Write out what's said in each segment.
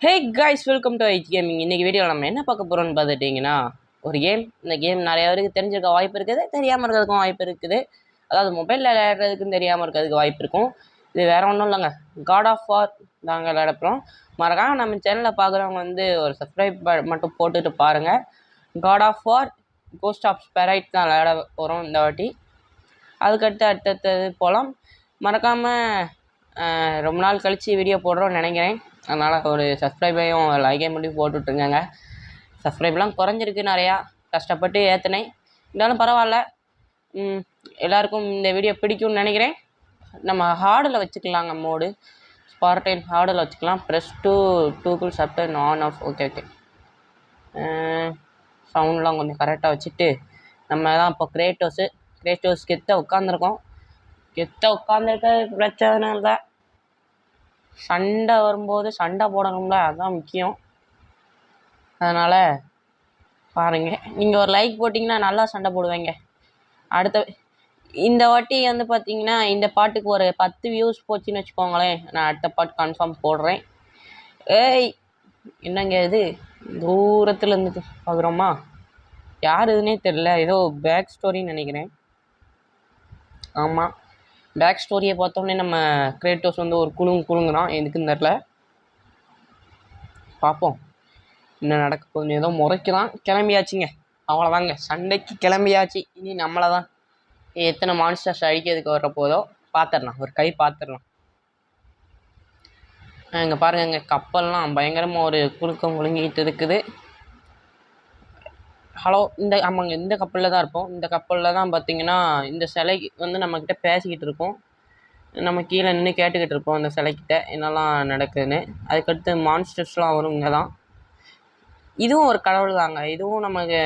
Hey guys, welcome to ID gaming. இன்றைக்கி வீடியோவில் நம்ம என்ன பார்க்க போகிறோம்னு பார்த்துட்டிங்கன்னா, ஒரு கேம். இந்த கேம் நிறைய பேருக்கு தெரிஞ்சிருக்க வாய்ப்பு இருக்குது, தெரியாமல் இருக்கிறதுக்கும் வாய்ப்பு இருக்குது. அதாவது மொபைலில் விளையாடுறதுக்கும் தெரியாமல் இருக்கிறதுக்கு வாய்ப்பு இருக்கும். இது வேறு ஒன்றும் இல்லைங்க, காட் ஆஃப் வார் நாங்கள் விளையாடப்போகிறோம். மறக்காம நம்ம சேனலில் பார்க்குறவங்க வந்து ஒரு சப்ஸ்கிரைப் மட்டும் போட்டுட்டு பாருங்கள். God of War Ghost of Sparta தான் விளையாட போகிறோம் இந்த வாட்டி. அதுக்கடுத்து அடுத்தது போகலாம். மறக்காமல் ரொம்ப நாள் கழித்து வீடியோ போடுறோன்னு நினைக்கிறேன். அதனால் ஒரு சப்ஸ்கிரைபையும் லைக்கையும் மட்டும் போட்டுட்ருங்க. சப்ஸ்கிரைப்லாம் குறைஞ்சிருக்கு, நிறையா கஷ்டப்பட்டு ஏற்றினேன். இருந்தாலும் பரவாயில்ல, எல்லாருக்கும் இந்த வீடியோ பிடிக்கும்னு நினைக்கிறேன். நம்ம ஹார்டில் வச்சுக்கலாங்க, மோடு ஸ்பார்டைன் ஹார்டில் வச்சுக்கலாம். Press to subtitle on off. Okay சவுண்ட்லாம் கொஞ்சம் கரெக்டாக வச்சுட்டு நம்ம தான் இப்போ கிரேட்டோஸ் கெத்த உட்காந்துருக்கோம். பிரச்சனை இல்லை. சண்டை வரும்போது சண்டை போடணும்ல, அதுதான் முக்கியம். அதனால் பாருங்கள், நீங்கள் ஒரு லைக் போட்டிங்கன்னா நல்லா சண்டை போடுவேங்க. அடுத்த இந்த வாட்டி வந்து பார்த்திங்கன்னா, இந்த பாட்டுக்கு ஒரு 10 வியூஸ் போச்சுன்னு வச்சுக்கோங்களேன், நான் அடுத்த பாட்டு கன்ஃபார்ம் போடுறேன். ஏய் என்னங்க இது, தூரத்தில் இருந்து பார்க்குறோமா? யார் இதுன்னே தெரில, ஏதோ பேக் ஸ்டோரின்னு நினைக்கிறேன். ஆமாம், பேக் ஸ்டோரியை பார்த்தோன்னே நம்ம கிரேட்டோஸ் வந்து ஒரு குழுங்குறான். எதுக்குன்னு தெரில, பார்ப்போம் என்ன நடக்க போகுதுன்னு. ஏதோ முறைக்குதான். கிளம்பியாச்சுங்க, அவ்வளோதாங்க, சண்டைக்கு கிளம்பியாச்சு. இனி நம்மளை தான் எத்தனை மான்ஸ்டர்ஸ் அழிக்கிறதுக்கு வர போதோ பார்த்துடலாம், ஒரு கை பார்த்துடலாம். இங்கே பாருங்க, கப்பல்லாம் பயங்கரமாக ஒரு குலுங்கிட்டு இருக்குது. ஹலோ, ஆமாங்க, இந்த கப்பலில் தான் இருப்போம். இந்த கப்பலில் தான் பார்த்திங்கன்னா இந்த சிலைக்கு வந்து நம்மக்கிட்ட பேசிக்கிட்டு இருக்கோம். நம்ம கீழே நின்று கேட்டுக்கிட்டு இருப்போம் அந்த சிலைக்கிட்ட என்னெல்லாம் நடக்குதுன்னு. அதுக்கடுத்து மான்ஸ்டர்ஸ்லாம் வரும். இங்கே தான் இதுவும் ஒரு கடவுள் தாங்க. இதுவும் நமக்கு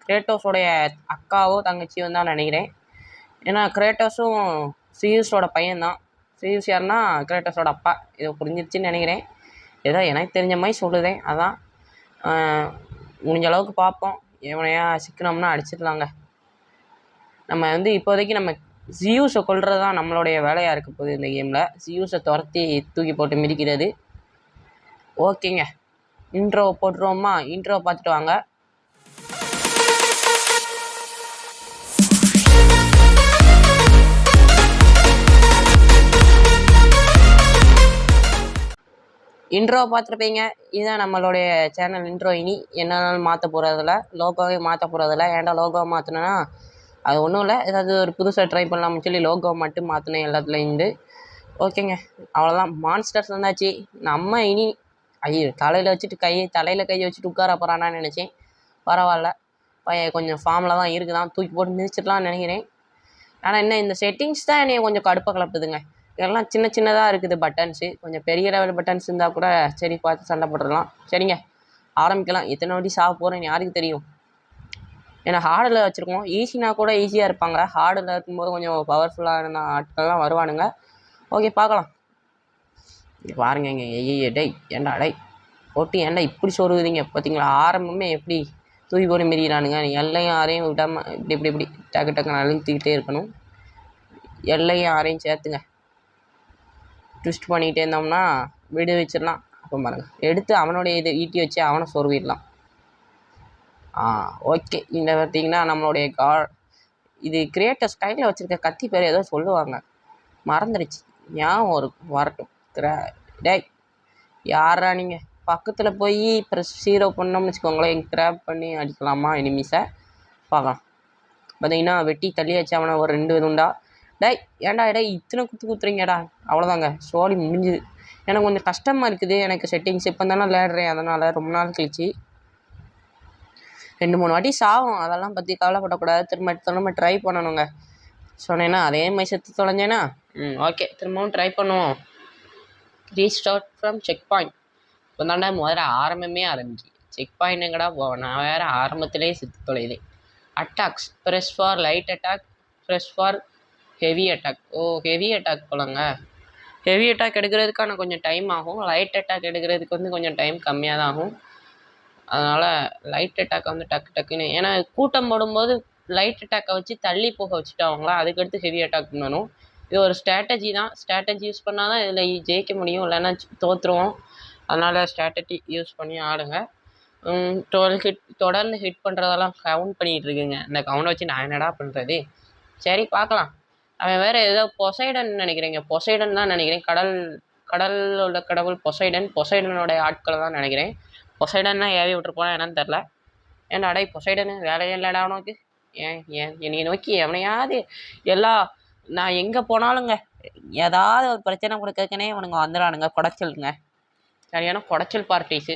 கிரேட்டோஸோடைய அக்காவோ தங்கச்சியோ தான் நினைக்கிறேன். ஏன்னா கிரேட்டோஸும் சியூஸோட பையன்தான். சியூஸ் யாருன்னா கிரேட்டோஸோட அப்பா. இதை புரிஞ்சிருச்சுன்னு நினைக்கிறேன். ஏதோ எனக்கு தெரிஞ்ச மாதிரி சொல்லுதேன். அதான் முடிஞ்ச அளவுக்கு பார்ப்போம். எவனையா சிக்கனம்னா அடிச்சிடலாங்க. நம்ம வந்து இப்போதைக்கு நம்ம ஜியூஸை கொல்றது தான் நம்மளுடைய வேலையாக இருக்க போகுது இந்த கேமில். ஜியூஸை துரத்தி தூக்கி போட்டு மிதிக்கிறது. ஓகேங்க, இன்ட்ரோவை போட்டுருவோமா? இன்ட்ரோவை பார்த்துட்டு வாங்க. இன்ட்ரோவை பார்த்துருப்பீங்க. இதுதான் நம்மளுடைய சேனல் இன்ட்ரோ. இனி என்னன்னாலும் மாற்ற போகிறதில்ல, லோகோவே மாற்ற போகிறதில்ல. ஏன்டா லோகோவை மாற்றினேன்னா, அது ஒன்றும் இல்லை, ஏதாவது ஒரு புதுசாக ட்ரை பண்ணலாம்னு சொல்லி லோகோவை மட்டும் மாற்றினேன் எல்லாத்துலேருந்து. ஓகேங்க, அவ்வளோதான். மான்ஸ்டர்ஸ் வந்தாச்சு. நம்ம இனி தலையில் கை வச்சுட்டு உட்கார போகிறானான்னு நினச்சேன். பரவாயில்ல, பையன் கொஞ்சம் ஃபார்மில் தான் இருக்குதான். தூக்கி போட்டு மிதிச்சிடலாம்னு நினைக்கிறேன். ஆனால் என்ன, இந்த செட்டிங்ஸ் தான் என்னைய கொஞ்சம் கடுப்பாக கிளப்புதுங்க. இதெல்லாம் சின்னதாக இருக்குது பட்டன்ஸு. கொஞ்சம் பெரிய லெவல் பட்டன்ஸ் இருந்தால் கூட சரி, பார்த்து சண்டை போட்டுடலாம். சரிங்க, ஆரம்பிக்கலாம். எத்தனை வாட்டி சாக போகிறேன்னு யாருக்கு தெரியும்? ஏன்னா ஹார்டில் வச்சுருக்கோம். ஈஸினா கூட ஈஸியாக இருப்பாங்க. ஹார்டில் இருக்கும்போது கொஞ்சம் பவர்ஃபுல்லாக இருந்த ஆட்கள்லாம் வருவானுங்க. ஓகே, பார்க்கலாம். பாருங்க இங்கே. டேய் ஏண்டா போட்டு ஏண்டா இப்படி சொருகுதிங்க பார்த்தீங்களா? ஆரம்பமே எப்படி தூக்கி போட்டு மிதிக்கிறானுங்க. எல்லையும் யாரையும் விடாமல் இப்படி டக்கு அழுத்திக்கிட்டே இருக்கணும். எல்லையும் யாரையும் சேர்த்துங்க. ட்விஸ்ட் பண்ணிகிட்டே இருந்தோம்னா விடு வச்சிடலாம். அப்போ பாருங்க, எடுத்து அவனுடைய இது ஈட்டி வச்சு அவனை சொருவிடலாம். ஓகே. இந்த பார்த்தீங்கன்னா நம்மளுடைய இது கிரியேட்டர் ஸ்டைலில் வச்சுருக்க கத்தி பேர் ஏதோ சொல்லுவாங்க, மறந்துடுச்சு. ஞாபகம் வரட்டும். டேய் யாரா நீங்கள்? பக்கத்தில் போய் ப்ரெஸ் 0 பண்ணோம்னு வச்சுக்கோங்களேன், கிராப் பண்ணி அடிக்கலாமா எனிமீஸை? பார்க்கலாம். பார்த்தீங்கன்னா வெட்டி தள்ளியாச்சு அவனை ஒரு 2 துண்டா. டேய் ஏன்டா இத்தனை குத்துறீங்கடா? அவ்வளோதாங்க, சோழி முடிஞ்சுது. எனக்கு கொஞ்சம் கஷ்டமாக இருக்குது எனக்கு செட்டிங்ஸ். இப்போ தானே விளையாடுறேன், அதனால் ரொம்ப நாள் கழிச்சு 2-3 வாட்டி சாகும். அதெல்லாம் பற்றி கவலைப்படக்கூடாது. திரும்ப ட்ரை பண்ணணுங்க. சொன்னேன்னா அதே மாதிரி செத்து தொலைஞ்சேன்னா ஓகே, திரும்பவும் ட்ரை பண்ணுவோம். Restart from check point. இப்போ தாண்டா முதல்ல ஆரம்பமே ஆரம்பிச்சு. செக் பாயிண்ட் எங்கடா போவேன்? நான் வேறு ஆரம்பத்திலே செத்து தொலைதேன். Attacks, press for light attack, press for heavy attack. Heavy attack போலங்க. ஹெவி அட்டாக் எடுக்கிறதுக்கான கொஞ்சம் டைம் ஆகும். லைட் அட்டாக் எடுக்கிறதுக்கு வந்து கொஞ்சம் டைம் கம்மியாக தான் ஆகும். அதனால் லைட் அட்டாக் வந்து டக்குன்னு, ஏன்னா கூட்டம் போடும்போது லைட் அட்டாக்கை வச்சு தள்ளி போக வச்சுட்டாங்களா, அதுக்கடுத்து ஹெவி அட்டாக் பண்ணணும். இது ஒரு ஸ்ட்ராட்டஜி தான். ஸ்ட்ராட்டஜி யூஸ் பண்ணால் தான் இதில் ஜெயிக்க முடியும், இல்லைன்னா தோற்றுருவோம். அதனால் ஸ்ட்ராட்டஜி யூஸ் பண்ணி ஆடுங்க. 12 ஹிட் தொடர்ந்து ஹிட் பண்ணுறதெல்லாம் கவுண்ட் பண்ணிகிட்டு இருக்குங்க. இந்த கவுண்டை வச்சு நான் என்னடா பண்ணுறது? சரி பார்க்கலாம். அவன் வேறு ஏதோ பொசைடன் நினைக்கிறேங்க, பொசைடன் தான் நினைக்கிறேன். கடலோட கடவுள் பொசைடனோட ஆட்களை தான் நினைக்கிறேன். பொசைடன் தான் ஏவி விட்டுருப்போனா என்னன்னு தெரில. ஏன்டா அடை பொசைடனு வேலையே இல்லைடா உனக்கு? ஏன் என்னை நோக்கி எவனையாவது நான் எங்கே போனாலுங்க ஏதாவது ஒரு பிரச்சனை கொடுக்கறதுக்குனே இவனுங்க வந்துடானுங்க. குடைச்சலுங்க, சரியான குடைச்சல் பார்ட்டிஸு.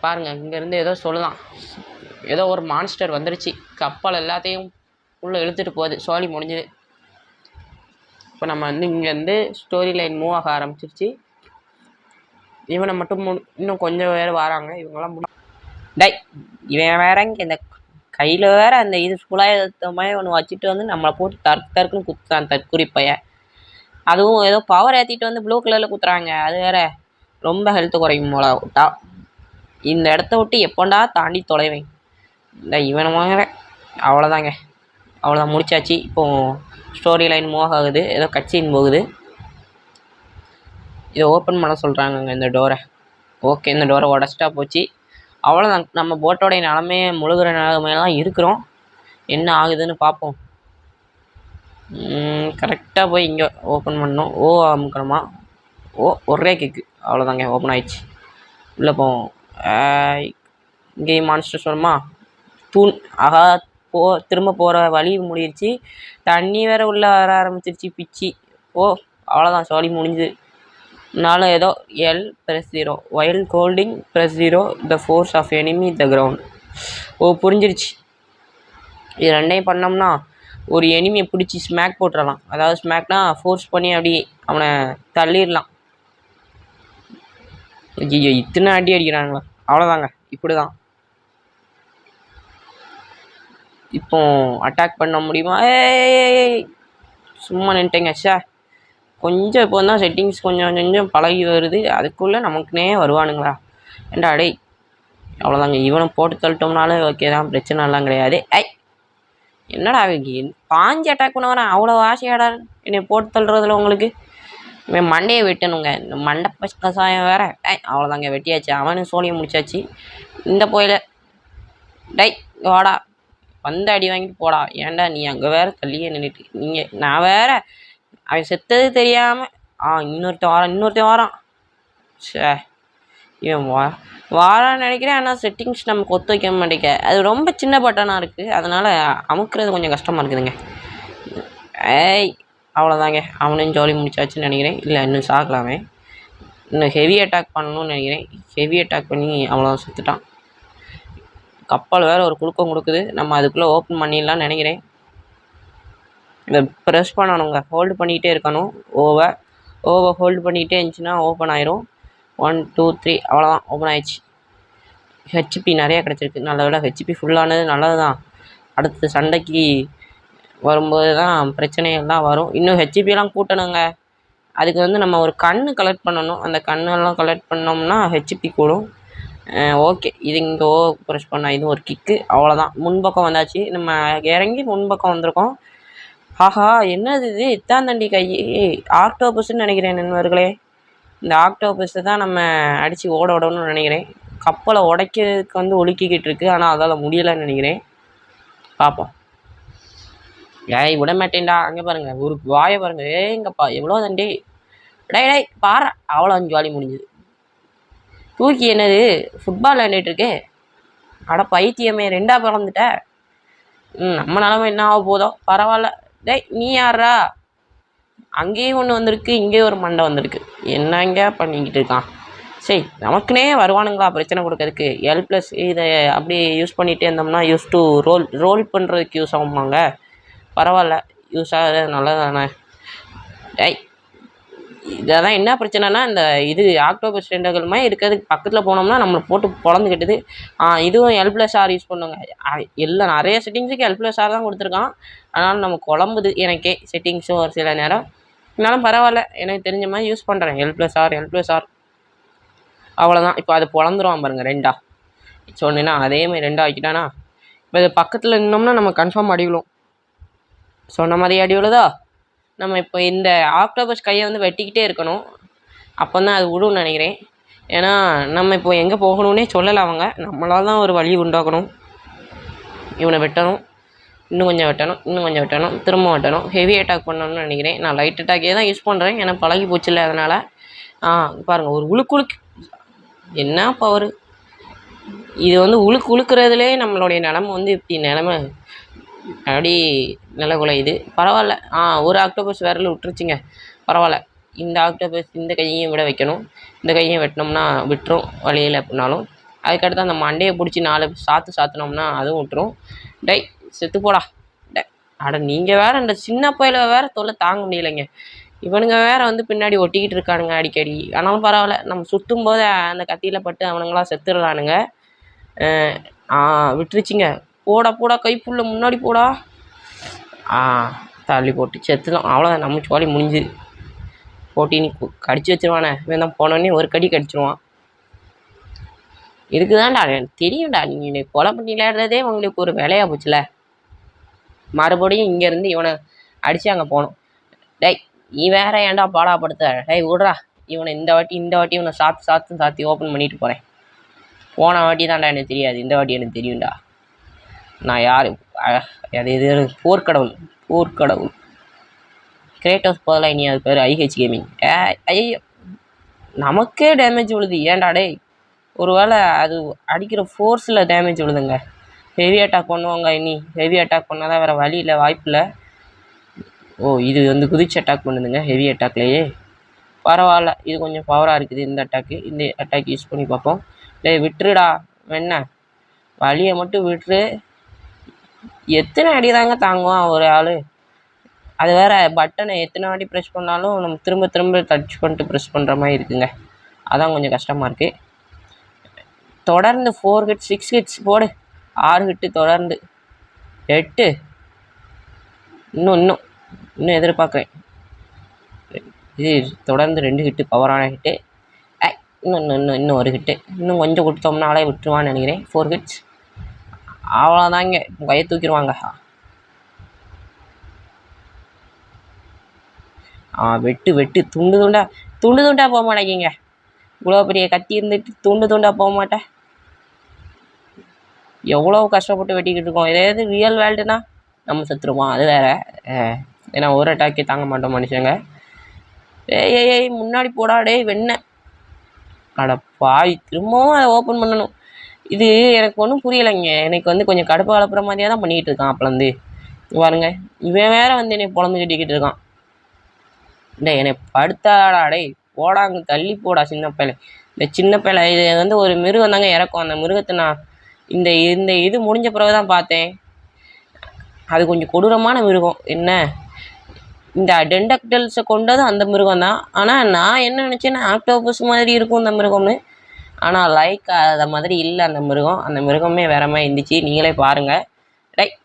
பாருங்கள், இங்கேருந்து ஏதோ சொல்லுதான், ஏதோ ஒரு மான்ஸ்டர் வந்துருச்சு, கப்பல் எல்லாத்தையும் உள்ளே இழுத்துட்டு போகுது, சோழி முடிஞ்சுது. இப்போ நம்ம இங்கேருந்து ஸ்டோரி லைன் மூவ் ஆக ஆரம்பிச்சிருச்சு. இவனை மட்டும் இன்னும் கொஞ்சம் பேர் வராங்க. இவங்கெல்லாம் டை இவன் வேற இங்கே இந்த கையில் வேற அந்த இது சுழாயத்த மாதிரி ஒன்று வச்சுட்டு வந்து நம்மளை போட்டு தற்குன்னு குத்துறான் தற்குறிப்பைய. அதுவும் ஏதோ பவர் ஏற்றிட்டு வந்து ப்ளூ கலரில் குத்துறாங்க. அது வேற ரொம்ப ஹெல்த்து குறையும் போல விட்டா. இந்த இடத்த விட்டு எப்போண்டா தாண்டி தொலைவேன். இந்த இவனை வாங்குற அவ்வளோதாங்க, அவ்வளோதான், முடிச்சாச்சு. இப்போது ஸ்டோரி லைன் மூவ் ஆகுது, ஏதோ கட்சின்னு போகுது. இதை ஓப்பன் பண்ண சொல்கிறாங்கங்க இந்த டோரை. ஓகே, இந்த டோரை உடச்சிட்டா போச்சு, அவ்வளோதான். நம்ம போட்டோடைய நிலமையே முழுகிற நிலமையெல்லாம் இருக்கிறோம். என்ன ஆகுதுன்னு பார்ப்போம். கரெக்டாக போய் இங்கே ஓப்பன் பண்ணோம். அமுக்கணுமா? ஒரே கிக்கு, அவ்வளோதாங்க, ஓப்பன் ஆயிடுச்சு. உள்ளே போவோம். இங்கேயும் மான்ஸ்டர் சொல்லுமா? தூண் ஆகா, திரும்ப போகிற வழி முடிஞ்சிருச்சு. தண்ணி வேறு உள்ளே வர ஆரம்பிச்சிருச்சு, பிச்சு. அவ்வளோதான், சோழி முடிஞ்சுது. நானும் ஏதோ L press 0 while holding press 0 the force of enemy the ground. புரிஞ்சிருச்சு. இது ரெண்டையும் பண்ணோம்னா ஒரு எனிமியை பிடிச்சி ஸ்மேக் போட்டுடலாம். அதாவது ஸ்மேக்னா ஃபோர்ஸ் பண்ணி அப்படி அவனை தள்ளிடலாம். ஐயோ, இத்தனை அடி அடிக்கிறாங்களா? அவ்வளோதாங்க, இப்படி தான். இப்போ அட்டாக் பண்ண முடியுமா? சும்மா நின்ட்டேங்க. கொஞ்சம் இப்போ தான் செட்டிங்ஸ் கொஞ்சம் பழகி வருது, அதுக்குள்ளே நமக்குனே வருவானுங்களா? ஏண்டா அடே, அவ்வளோதாங்க. இவனை போட்டு தள்ளிட்டோம்னாலும் ஓகே தான், பிரச்சனைலாம் கிடையாது. என்னடா பாஞ்சு அட்டாக் பண்ண வரேன், அவ்வளோ ஆசையாடா என்னை போட்டு தள்ளுறதுல உங்களுக்கு? இவன் மண்டையை வெட்டணுங்க, இந்த மண்டை கசாயம் வேற. அவ்வளோதாங்க, வெட்டியாச்சு. அவனும் சோழியை முடிச்சாச்சு. இந்த போயில வாடா, வந்து அடி வாங்கிட்டு போடா. ஏன்டா நீ அங்கே வேற தள்ளியே நின்றுட்டு நான் வேற அவன் செத்தது தெரியாமல் இன்னொருத்தன் வாரான். இவன் வாரான்னு நினைக்கிறேன். ஆனால் செட்டிங்ஸ் நமக்கு ஒத்து வைக்க மாட்டேங்க. அது ரொம்ப சின்ன பட்டனாக இருக்குது, அதனால் அமுக்கிறது கொஞ்சம் கஷ்டமாக இருக்குதுங்க. அவ்வளோதாங்க, அவனையும் ஜோலி முடிச்சாச்சுன்னு நினைக்கிறேன். இல்லை, இன்னும் சாக்கலாமே, இன்னும் ஹெவி அட்டாக் பண்ணணும்னு நினைக்கிறேன். ஹெவி அட்டாக் பண்ணி அவ்வளோதான், சுற்றுட்டான். கப்பல் வேறு ஒரு குலுக்கம் கொடுக்குது, நம்ம அதுக்குள்ளே ஓப்பன் பண்ணிடலான்னு நினைக்கிறேன். இதை ப்ரெஸ் பண்ணணுங்க, ஹோல்டு பண்ணிக்கிட்டே இருக்கணும். ஓவை ஹோல்டு பண்ணிக்கிட்டே இருந்துச்சுன்னா ஓப்பன் ஆயிரும். 1 2 3 அவ்வளோதான், ஓப்பன் ஆயிடுச்சு. ஹெச்பி நிறையா கிடச்சிருக்கு, நல்ல விட. ஹெச்பி ஃபுல்லானது நல்லது தான். அடுத்து சண்டைக்கு வரும்போது தான் பிரச்சனைகள்லாம் வரும். இன்னும் ஹெச்பியெல்லாம் கூட்டணுங்க. அதுக்கு வந்து நம்ம ஒரு கன்று கலெக்ட் பண்ணணும். அந்த கண்ணெல்லாம் கலெக்ட் பண்ணோம்னா ஹெச்பி கூடும். ஓகே, இது இங்கே ப்ரெஸ் பண்ணால் இது ஒரு கிக்கு, அவ்வளோதான். முன்பக்கம் வந்தாச்சு, நம்ம இறங்கி முன்பக்கம் வந்திருக்கோம். ஆஹா, என்னது இது? இத்தாந்தண்டி கை ஆக்டோபஸ்ன்னு நினைக்கிறேன் நண்பர்களே. இந்த ஆக்டோபஸை தான் நம்ம அடித்து ஓடணும்னு நினைக்கிறேன். கப்பலை உடைக்கிறதுக்கு வந்து ஒழுக்கிக்கிட்டு இருக்கு, ஆனால் அதால் முடியலைன்னு நினைக்கிறேன். பார்ப்போம். விட மாட்டேன்டா. அங்கே பாருங்கள், ஒரு வாயை பாருங்கள். எங்கப்பா எவ்வளோ தண்டி? டை பாரு, அவ்வளோ 5 வாலி முடிஞ்சுது. தூக்கி என்னது ஃபுட்பால் விளையாண்டுட்டு இருக்கு? அட பைத்தியமே, 2ஆ பிறந்துட்ட. நம்ம நிலமை என்ன ஆக போதோ, பரவாயில்ல. நீ யாரா? அங்கேயும் ஒன்று வந்திருக்கு, இங்கேயும் ஒரு மண்டை வந்திருக்கு. என்னங்க பண்ணிக்கிட்டு இருக்கான்? சரி, நமக்குனே வருவானுங்களா பிரச்சனை கொடுக்கறதுக்கு? L+ இதை அப்படியே யூஸ் பண்ணிகிட்டே இருந்தோம்னா யூஸ் டு ரோல் பண்ணுறதுக்கு யூஸ் ஆகுமாங்க. பரவாயில்ல, யூஸ் ஆகுது, நல்லது தானே. இதான் என்ன பிரச்சனைனா, இந்த இது ஆக்டோபஸ் டெண்டகள்மே இருக்கிறதுக்கு பக்கத்தில் போனோம்னா நம்மளை போட்டு பொழந்துக்கிட்டுது. இதுவும் L+R யூஸ் பண்ணுங்க. எல்லாம் நிறைய செட்டிங்ஸுக்கு L+R தான் கொடுத்துருக்கான். அதனால் நம்ம குழம்புது எனக்கே செட்டிங்ஸும் ஒரு சில நேரம். இருந்தாலும் பரவாயில்ல, எனக்கு தெரிஞ்ச மாதிரி யூஸ் பண்ணுறேன். L+R அவ்வளோதான். இப்போ அது பொழந்துருவான் பாருங்கள், 2ஆ சொன்னேன்னா அதேமாதிரி 2ஆ ஆக்கிட்டானா. இப்போ இது பக்கத்தில் நின்னோம்னா நம்ம கன்ஃபார்ம் அடி விழும். சொன்ன மாதிரி அடி விழுதா? நம்ம இப்போ இந்த ஆக்டோபஸ் கையை வந்து வெட்டிக்கிட்டே இருக்கணும், அப்போ தான் அது விழுன்னு நினைக்கிறேன். ஏன்னா நம்ம இப்போ எங்கே போகணுன்னே சொல்லலை அவங்க. நம்மளால் தான் ஒரு வழி உண்டாக்கணும். இவனை வெட்டணும், இன்னும் கொஞ்சம் வெட்டணும், இன்னும் கொஞ்சம் வெட்டணும், திரும்ப வெட்டணும். ஹெவி அட்டாக் பண்ணணும்னு நினைக்கிறேன். நான் லைட் அட்டாக்கே தான் யூஸ் பண்ணுறேன், எனக்கு பழகி போச்சுல்ல. அதனால் பாருங்கள், ஒரு உழுக்கு என்ன பவர் இது! வந்து உழுக்குறதுலே நம்மளுடைய நிலமை வந்து இப்படி நிலமை அப்படி நில குலையுது. பரவாயில்ல. ஒரு ஆக்டோபஸ் விரல் விட்டுருச்சுங்க. பரவாயில்ல. இந்த ஆக்டோபஸ் இந்த கையையும் விட வைக்கணும். இந்த கையையும் வெட்டினோம்னா விட்டுரும் வழியில் அப்படின்னாலும். அதுக்கடுத்து அந்த மண்டையை பிடிச்சி 4 சாத்தினோம்னா அதுவும் விட்டுரும். டை செத்து போடா. அட நீங்கள் வேறு இந்த சின்ன பையில வேறு தொல்லை தாங்க முடியலைங்க. இவனுங்க வேறு வந்து பின்னாடி ஒட்டிக்கிட்டு இருக்கானுங்க அடிக்கடி. ஆனாலும் பரவாயில்ல, நம்ம சுற்றும் போது அந்த கத்தியில் பட்டு அவனுங்களாம் செத்துடுறானுங்க. விட்டுருச்சிங்க. போடா கைப்புள்ள முன்னாடி போடா. தள்ளி போட்டு செத்துலாம். அவ்வளோதான், நம்ம சோழி முடிஞ்சுது. போட்டி நீ கடிச்சு வச்சிருவானே, இவன் தான் போனோடனே ஒரு கடி கடிச்சிருவான். இதுக்குதான்டா எனக்கு தெரியும்டா, நீங்கள் கொலை பண்ணி விளையாடுறதே உங்களுக்கு ஒரு வேலையாக போச்சுல. மறுபடியும் இங்கேருந்து இவனை அடித்து அங்கே போகணும். டேய் நீ வேற ஏன்டா பாடாப்படுத்த? டேய் விட்றா, இவனை இந்த வாட்டி இவனை சாத்தி ஓப்பன் பண்ணிட்டு போகிறேன். போன வாட்டி தான்டா எனக்கு தெரியாது, இந்த வாட்டி எனக்கு தெரியும்டா. நான் யார்? அது இது போர்க்கடவுள் கிரேட்டோஸ் போதெல்லாம் இனி அது பேர் IH கேமிங். ஐயோ, நமக்கே டேமேஜ் விழுது. ஏன்டா டேய்? ஒரு வேளை அது அடிக்கிற ஃபோர்ஸில் டேமேஜ் விழுதுங்க. ஹெவி அட்டாக் பண்ணுவாங்க. இனி ஹெவி அட்டாக் பண்ணால் தான் வேறு வழி இல்லை, வாய்ப்பு இல்லை. இது வந்து குதிச்சு அட்டாக் பண்ணுதுங்க ஹெவி அட்டாக்லேயே. பரவாயில்ல, இது கொஞ்சம் பவராக இருக்குது இந்த அட்டாக்கு. இந்த அட்டாக் யூஸ் பண்ணி பார்ப்போம். டேய் விட்டுருடா, என்ன வழியை மட்டும் விட்டுரு. எத்தனை அடி தாங்க தாங்குவான் ஒரு ஆள்? அது வேறு பட்டனை எத்தனை வாட்டி ப்ரெஸ் பண்ணாலும் நம்ம திரும்ப டச் பண்ணிட்டு ப்ரெஸ் பண்ணுற மாதிரி இருக்குங்க. அதான் கொஞ்சம் கஷ்டமாக இருக்குது. தொடர்ந்து 4 ஹிட் 6 ஹிட்ஸ் போடு. 6 ஹிட்டு தொடர்ந்து 8. இன்னும் எதிர்பார்க்குறேன். இது தொடர்ந்து 2 ஹிட்டு பவரான ஹிட்டு. இன்னும் ஒரு ஹிட்டு. இன்னும் கொஞ்சம் கொடுத்தோம்னாலே விட்டுருவான்னு நினைக்கிறேன். 4 ஹிட்ஸ் அவ்வளோதாங்க. கையை தூக்கிடுவாங்க. வெட்டு துண்டு துண்டாக போக மாட்டேங்கிங்க. இவ்வளோ பெரிய கத்தி இருந்துட்டு துண்டாக போக மாட்டேன். எவ்வளோ கஷ்டப்பட்டு வெட்டிக்கிட்டு இருக்கோம். இதே ரியல் வேர்ல்டுனா நம்ம செத்துருவோம், அது வேறு. ஏன்னா ஒரு அட்டாக்கே தாங்க மாட்டோம் மனுஷங்க. ஏய் முன்னாடி போடா டேய் வெண்ண. அட பாய், திரும்பவும் அதை ஓப்பன் பண்ணணும். இது எனக்கு ஒன்றும் புரியலைங்க. எனக்கு வந்து கொஞ்சம் கடுப்பு கலப்புற மாதிரியாக தான் பண்ணிக்கிட்டு இருக்கான் அப்போலேருந்து. பாருங்க, இவன் வேற வந்து என்னை பொழந்து கட்டிக்கிட்டு இருக்கான். டேய் என்னை படுத்தாடா டேய், போடாங்க தள்ளி போடா சின்ன பையல. இந்த சின்ன பையல இது வந்து ஒரு மிருகம் தாங்க இறக்கும். அந்த மிருகத்தை நான் இந்த இது முடிஞ்ச பிறகு தான் பார்த்தேன். அது கொஞ்சம் கொடூரமான மிருகம். என்ன இந்த டெண்டக்டல்ஸை கொண்டது அந்த மிருகம் தான். ஆனால் நான் என்ன நினச்சேன்னா ஆக்டோபஸ் மாதிரி இருக்கும் இந்த மிருகம்னு. ஆனால் லைக் அதை மாதிரி இல்லை அந்த மிருகம். அந்த மிருகமே வேற மாதிரி இருந்துச்சு. நீங்களே பாருங்கள். டேய்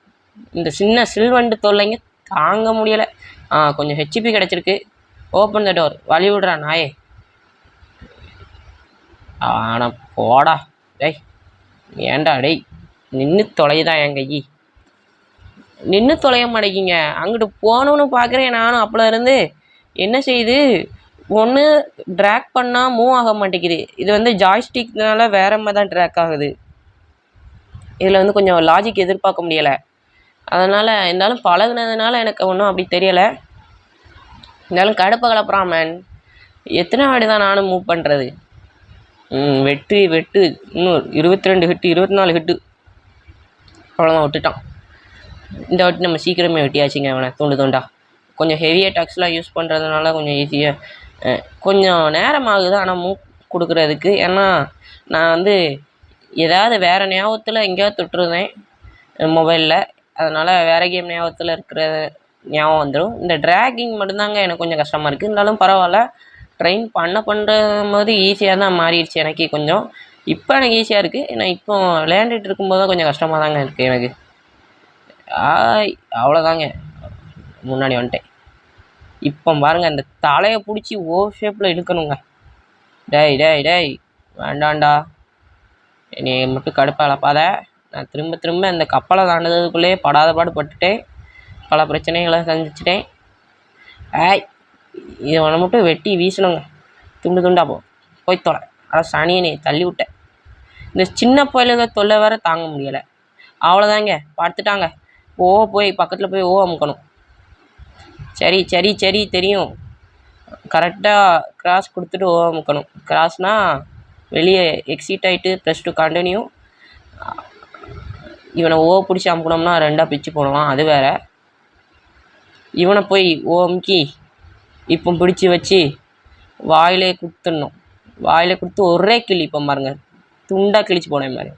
இந்த சின்ன சில்வண்டு தொல்லைங்க தாங்க முடியலை. கொஞ்சம் ஹெச்பி கிடச்சிருக்கு. Open the door. வழி விடுறா நாயே. ஆனால் போடா டேய், ஏன்டா டேய் நின்று தொலைதான் என் கை. நின்று தொலைய மாட்டேங்கிங்க. அங்கிட்டு போகணுன்னு பார்க்குறேன் நானும். அப்போல இருந்து என்ன செய்யுது, ஒன்று ட்ராக் பண்ணால் மூவ் ஆக மாட்டேங்குது. இது வந்து ஜாய்ஸ்டிக்னால வேற மாதிரி தான் ட்ராக் ஆகுது. இதில் வந்து கொஞ்சம் லாஜிக் எதிர்பார்க்க முடியலை. அதனால் இருந்தாலும் பழகுனதுனால எனக்கு ஒன்றும் அப்படி தெரியலை. இருந்தாலும் கடுப்பை கலப்புறான் மேன். எத்தனை வாட்டி தான் நானும் மூவ் பண்ணுறது? வெட்டு இன்னும் 22 ஹிட்டு 24 ஹிட்டு அவ்வளோதான், விட்டுட்டான். இந்த வாட்டி நம்ம சீக்கிரமே வெட்டியாச்சுங்க அவனை துண்டா. கொஞ்சம் ஹெவி அட்டாக்ஸ்லாம் யூஸ் பண்ணுறதுனால கொஞ்சம் ஈஸியாக கொஞ்சம் நேரம் ஆகுது ஆனால் மூவ் கொடுக்குறதுக்கு. ஏன்னா நான் வந்து ஏதாவது வேறு ஞாபகத்தில் எங்கேயாவது தொட்டுருந்தேன் மொபைலில். அதனால் வேறு கேம் ஞாபகத்தில் இருக்கிற ஞாபகம் வந்துடும். இந்த ட்ராகிங் மட்டும்தாங்க எனக்கு கொஞ்சம் கஷ்டமாக இருக்குது. இருந்தாலும் பரவாயில்ல, ட்ரெயின் பண்ணுற போது ஈஸியாக தான் மாறிடுச்சு எனக்கு கொஞ்சம். இப்போ எனக்கு ஈஸியாக இருக்குது. ஏன்னா இப்போ விளையாண்டுட்டு இருக்கும்போது தான் கொஞ்சம் கஷ்டமாக தாங்க இருக்குது எனக்கு. அவ்வளோதாங்க, முன்னாடி வந்துட்டேன். இப்போ பாருங்கள், இந்த தலையை பிடிச்சி ஷேப்பில் இழுக்கணுங்க. டேய் வேண்டாண்டா, என்னை மட்டும் கடுப்பாக இழப்பாத. நான் திரும்ப இந்த கப்பலை தாண்டதுக்குள்ளேயே படாத பாடுபட்டுட்டேன். பல பிரச்சனைகளை சந்திச்சிட்டேன். இதை மட்டும் வெட்டி வீசணுங்க. துண்டா போய் தொலை. ஆனால் சனியனே தள்ளி விட்டேன். இந்த சின்ன பயலுக தொல்லை வேற தாங்க முடியலை. அவ்வளோதாங்க பார்த்துட்டாங்க. போய் பக்கத்தில் போய் அமுக்கணும். சரி சரி சரி தெரியும். கரெக்டாக கிராஸ் கொடுத்துட்டு அமுக்கணும். கிராஸ்னால் வெளியே எக்ஸிட் ஆகிட்டு +2 கண்டினியூ. இவனை பிடிச்சி அமுக்கணும்னா 2ஆக பிச்சு போடலாம், அது வேறு. இவனை போய் அமுக்கி இப்போ பிடிச்சி வச்சு வாயிலே குத்துடணும். வாயிலே கொடுத்து ஒரே கிளி. இப்போ பாருங்க துண்டாக கிழிச்சு போனேன் பாரு.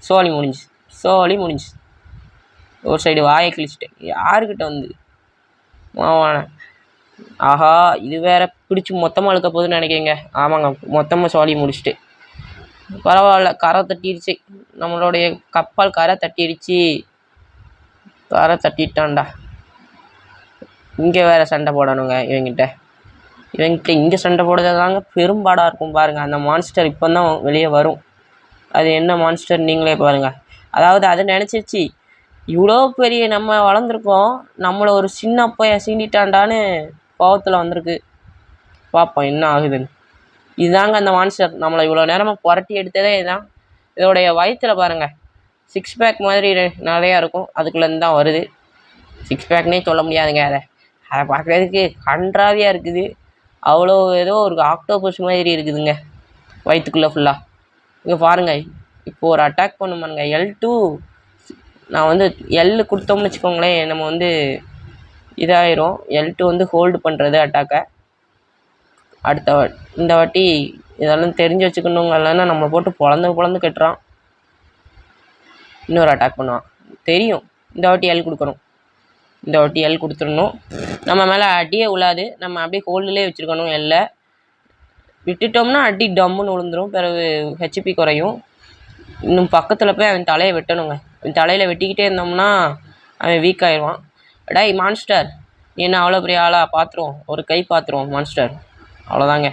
சோழி முடிஞ்சு. ஒரு சைடு வாயை கிழிச்சிட்டேன். யாருக்கிட்ட வந்து மாவான. ஆஹா, இது வேற பிடிச்சி மொத்தமாக இழுக்க போகுதுன்னு நினைக்கிறேங்க. ஆமாங்க, மொத்தமாக சோழி முடிச்சுட்டு. பரவாயில்ல, கரை தட்டிடுச்சு. நம்மளுடைய கப்பல் கரை தட்டிடுச்சு. கரை தட்டிட்டான்டா. இங்கே வேற சண்டை போடணுங்க இவங்கிட்ட இங்கே சண்டை போடுறதாங்க பெரும்பாடாக இருக்கும் பாருங்கள். அந்த மான்ஸ்டர் இப்போ தான் வெளியே வரும். அது என்ன மான்ஸ்டர் நீங்களே பாருங்கள். அதாவது அதை நினச்சிருச்சு, இவ்வளோ பெரிய நம்ம வளர்ந்துருக்கோம், நம்மளை ஒரு சின்ன பையன் சீண்டிட்டான்டான்னு கோவத்தில் வந்திருக்கு. பார்ப்போம் என்ன ஆகுதுன்னு. இதுதாங்க அந்த மான்ஸ்டர். நம்மளை இவ்வளோ நேரமாக புரட்டி எடுத்ததே இதுதான். இதோடைய வயிற்றில் பாருங்கள் 6 பேக் மாதிரி நிறையா இருக்கும். அதுக்குள்ளேருந்து தான் வருது. 6 பேக்னே சொல்ல முடியாதுங்க. அதை பார்க்குறதுக்கு கன்றாவியாக இருக்குது. அவ்வளோ ஏதோ ஒரு ஆக்டோபஸ் மாதிரி இருக்குதுங்க வயிற்றுக்குள்ளே ஃபுல்லாக. இங்கே பாருங்கள், இப்போது ஒரு அட்டாக் பண்ண பாருங்க. L2 நான் வந்து L கொடுத்தோம்னு வச்சுக்கோங்களேன், நம்ம வந்து இதாயிரும். L2 வந்து ஹோல்டு பண்ணுறது அட்டாக்கை. இந்த வாட்டி இதெல்லாம் தெரிஞ்சு வச்சுக்கணுங்க, இல்லைன்னா நம்மளை போட்டு பொழந்து கட்டுறான். இன்னொரு அட்டாக் பண்ணுவான் தெரியும். இந்த வாட்டி L கொடுக்கணும். இந்த வாட்டி L கொடுத்துடணும். நம்ம மேலே அடியே விழாது. நம்ம அப்படியே ஹோல்டுலேயே வச்சுருக்கணும். L விட்டுட்டோம்னா அடி டம்முன்னு விழுந்துடும். பிறகு ஹெச்பி குறையும். இன்னும் பக்கத்தில் போய் அவன் தலையை வெட்டணுங்க. அவன் தலையில் வெட்டிக்கிட்டே இருந்தோம்னா அவன் வீக் ஆயிடுவான். டேய் மான்ஸ்டர், நீ என்ன அவ்வளோ பெரிய ஆளாக பார்த்துருவோம். ஒரு கை பார்த்துருவோம் மான்ஸ்டர். அவ்வளோதாங்க,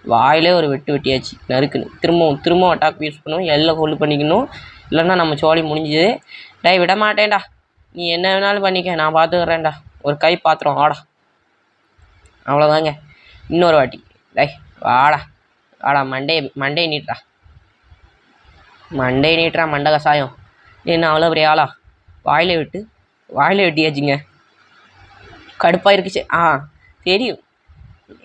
வாயிலே ஒரு வெட்டியாச்சு நறுக்குன்னு. திரும்பவும் அட்டாக் யூஸ் பண்ணுவோம். எல்லாம் ஹோல்டு பண்ணிக்கணும், இல்லைன்னா நம்ம சோழி முடிஞ்சுது. டேய் விட மாட்டேன்டா, நீ என்ன வேணாலும் பண்ணிக்க, நான் பார்த்துக்கிறேன்டா. ஒரு கை பாத்திரம் வாடா. அவ்வளோதாங்க. இன்னொரு வாட்டி டேய் வாடா மண்டையை நீட்டுறா. மண்டை கசாயம். என்ன அவ்வளோ பெரிய ஆளா? வாயில வெட்டியாச்சுங்க. கடுப்பாக இருக்குச்சு. தெரியும்,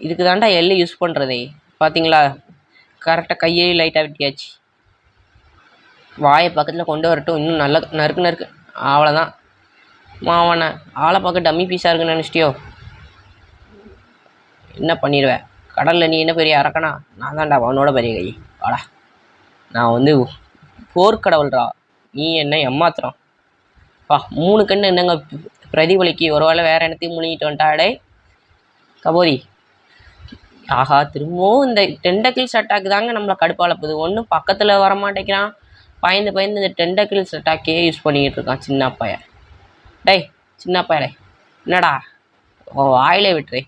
இதுக்கு தாண்டா எல்லை யூஸ் பண்ணுறதே. பார்த்தீங்களா, கரெக்டாக கையே லைட்டாக வெட்டியாச்சு. வாயை பக்கத்தில் கொண்டு வரட்டும், இன்னும் நல்லா நறுக்கு. அவ்வளோதான். மாவனை ஆளை பார்க்க டம்மி பீஸாக இருக்குன்னு நினச்சிட்டியோ? என்ன பண்ணிடுவேன்? கடலில் நீ என்ன பெரிய அரக்கனா? நான் தான்டா அவனோட பெரிய கை. வாடா, நான் வந்து போர்க்கடவுள்ரா, நீ என்ன ஏமாத்துறான்? 3 கண்ணு என்னங்க பிரதிபலிக்கு. ஒரு வேளை வேறு இடத்தையும் முழுங்கிட்டு வந்துட்டாடே கபோதி. ஆஹா, திரும்பவும் இந்த டெண்டக்கிள்ஸ் அட்டாக் தாங்க நம்மளை கடுப்பாளப்புது. ஒன்றும் பக்கத்தில் வரமாட்டேங்கிறான். பயந்து இந்த டெண்டக்கிள்ஸ் அட்டாக்கே யூஸ் பண்ணிக்கிட்டு இருக்கான் சின்ன பையன். டேய் சின்ன பையடே, என்னடா வாயிலே விட்டுறே.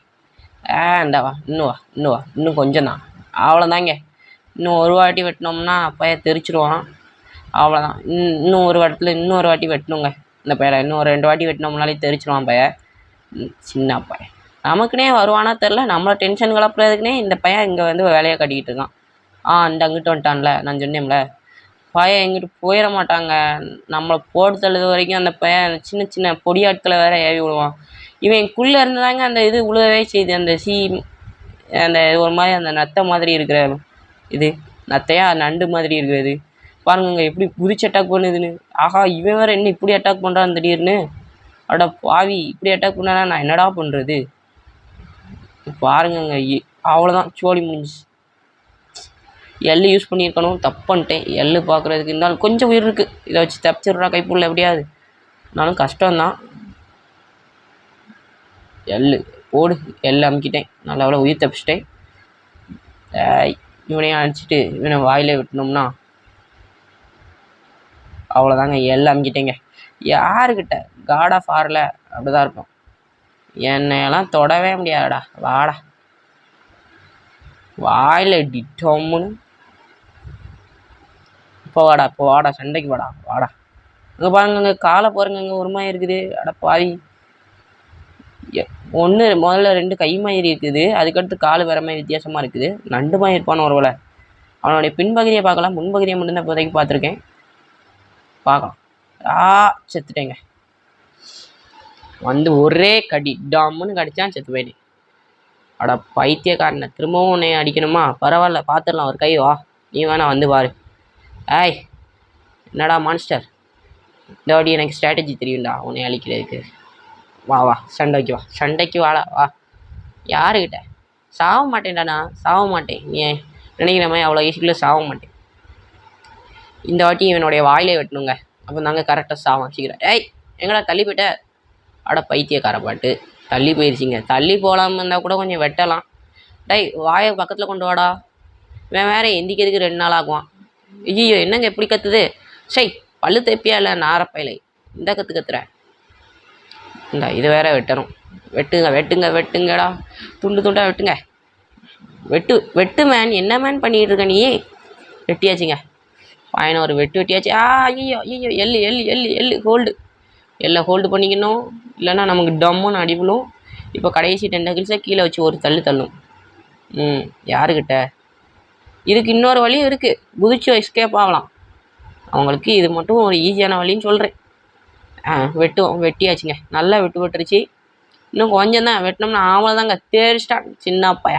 இந்தவா இன்னும் கொஞ்சம் தான். அவ்வளோதாங்க. இன்னும் ஒரு வாட்டி வெட்டினோம்னா பையன் தெரிச்சிருவான். அவ்வளோதான். இன்னொரு வாட்டி வெட்டணுங்க இந்த பையனை. இன்னும் 2 வாட்டி வெட்டினோம்னாலே தெரிச்சிருவான் பையன். சின்ன பையன் நமக்குனே வருவானா தெரில. நம்மளை டென்ஷன் கலப்புறதுக்குனே இந்த பையன் இங்கே வந்து வேலையை கட்டிக்கிட்டு இருக்கான். இந்த அங்கிட்டு வந்துட்டான்ல, நான் சொன்னேன்ல, பையன் எங்கிட்டு போயிட மாட்டாங்க. நம்மளை போட்டு தள்ளுது வரைக்கும் அந்த பையன் சின்ன பொடியாட்களை வேற ஏவி விடுவான். இவனுக்குள்ளே இருந்ததாங்க அந்த இது உழுவவே செய்யுது. அந்த ஒரு மாதிரி அந்த நத்தை மாதிரி இருக்கிற இது, நத்தையா நண்டு மாதிரி இருக்கிறது பாருங்க, எப்படி குதிச்சு அட்டாக் பண்ணுதுன்னு. ஆஹா, இவன் வேற என்ன இப்படி அட்டாக் பண்ணுறான்னு திடீர்னு. அட பாவி, இப்படி அட்டாக் பண்ணா நான் என்னடா பண்ணுறது? பாருங்கங்க, அவ்வளோதான், சோழி முடிஞ்சிச்சு. எள்ளு யூஸ் பண்ணியிருக்கணும், தப்பு பண்ணிட்டேன். எள்ளு பார்க்குறதுக்கு இருந்தாலும் கொஞ்சம் உயிர் இருக்குது. இதை வச்சு தப்பிச்சிடுறா கைப்புள்ள எப்படியாவது. நானும் கஷ்டம்தான். எள்ளு போடு. எள்ளு அமுக்கிட்டேன். நல்லா அவ்வளோ உயிர் தப்பிச்சிட்டேன். இவனையும் அடிச்சுட்டு இவனை வாயிலே விட்டணும்னா அவ்வளோதாங்க. எள்ளு அமுக்கிட்டேங்க. யாருக்கிட்ட காட் ஆஃப் வாரில் அப்படிதான் இருக்கும். என்னையெல்லாம் தொடவே முடியாதுடா. வாடா, வாயில் டிட்டோம்னு. இப்போ வாடா சண்டைக்கு வாடா. அங்கே பாருங்க, அங்கே காலை பாருங்க, ஒரு மாதிரி இருக்குது. அட பாவி, முதல்ல 2 கை மாதிரி இருக்குது, அதுக்கடுத்து கால் வேற மாதிரி வித்தியாசமாக இருக்குது. நண்டு மாதிரி இருப்பான்னு ஒரு வேலை. அவனுடைய பின்பகுதியை பார்க்கல, முன்பகுதியை மட்டும்தான் இப்போதைக்கு பார்த்துருக்கேன். பார்க்கலாம். செத்துட்டேங்க. வந்து ஒரே கடி டாம்னு கடிச்சான், செத்து போயிட்டேன். அட பைத்தியக்காரனை, திரும்பவும் உன்னை அடிக்கணுமா? பரவாயில்ல, பார்த்துடலாம். ஒரு கை வா, நீ வேணா வந்து பாரு. ஏய் என்னடா மான்ஸ்டர், இந்த வாட்டி எனக்கு ஸ்ட்ராட்டஜி தெரியும்டா உன்னை அழிக்கிறதுக்கு. வா வா, சண்டைக்கு வாடா வா. யாருக்கிட்ட? சாக மாட்டேன்டா, நான் சாக மாட்டேன். நீ நினைக்கிற மாதிரி அவ்வளோ ஈஸிக்குள்ளே சாக மாட்டேன். இந்த வாட்டி இவனுடைய வாயிலே வெட்டணுங்க, அப்போ தாங்க கரெக்டாக சாவான் சீக்கிரம். ஏய் எங்கடா தள்ளி போயிட்ட? அட பைத்தியக்கார பாட்டு, தள்ளி போயிடுச்சிங்க. தள்ளி போகலாமல் இருந்தால் கூட கொஞ்சம் வெட்டலாம். டேய் வாயை பக்கத்தில் கொண்டு வாடா. இவன் வேறு எந்திக்கிறதுக்கு 2 நாள் ஆகுவான். ஐயோ என்னங்க எப்படி கத்துது? சை, பல்லு தேப்பியா இல்லை நாரப்பையிலை, இந்த கற்றுறேன். இந்த இது வேற வெட்டணும். வெட்டுங்கடா, துண்டாக வெட்டுங்க. வெட்டு மேன், என்ன மேன் பண்ணிகிட்டு இருக்க நீ? வெட்டியாச்சுங்க, பையனை ஒரு வெட்டியாச்சு. ஐயோ எள்ளு ஹோல்டு பண்ணிக்கணும், இல்லைன்னா நமக்கு டம்முன்னு அடிவிடும். இப்போ கடைசி டெண்டகிள்ஸை கீழே வச்சு ஒரு தள்ளும். யாருக்கிட்ட? இதுக்கு இன்னொரு வழியும் இருக்குது, குதிச்சு எஸ்கேப் ஆகலாம். அவங்களுக்கு இது மட்டும் ஒரு ஈஸியான வழின்னு சொல்கிறேன். வெட்டியாச்சுங்க, நல்லா வெட்டுருச்சு. இன்னும் கொஞ்சம் தான் வெட்டினோம்னா அவ்வளோதாங்க, தேர்ஸ்டான் சின்ன பைய.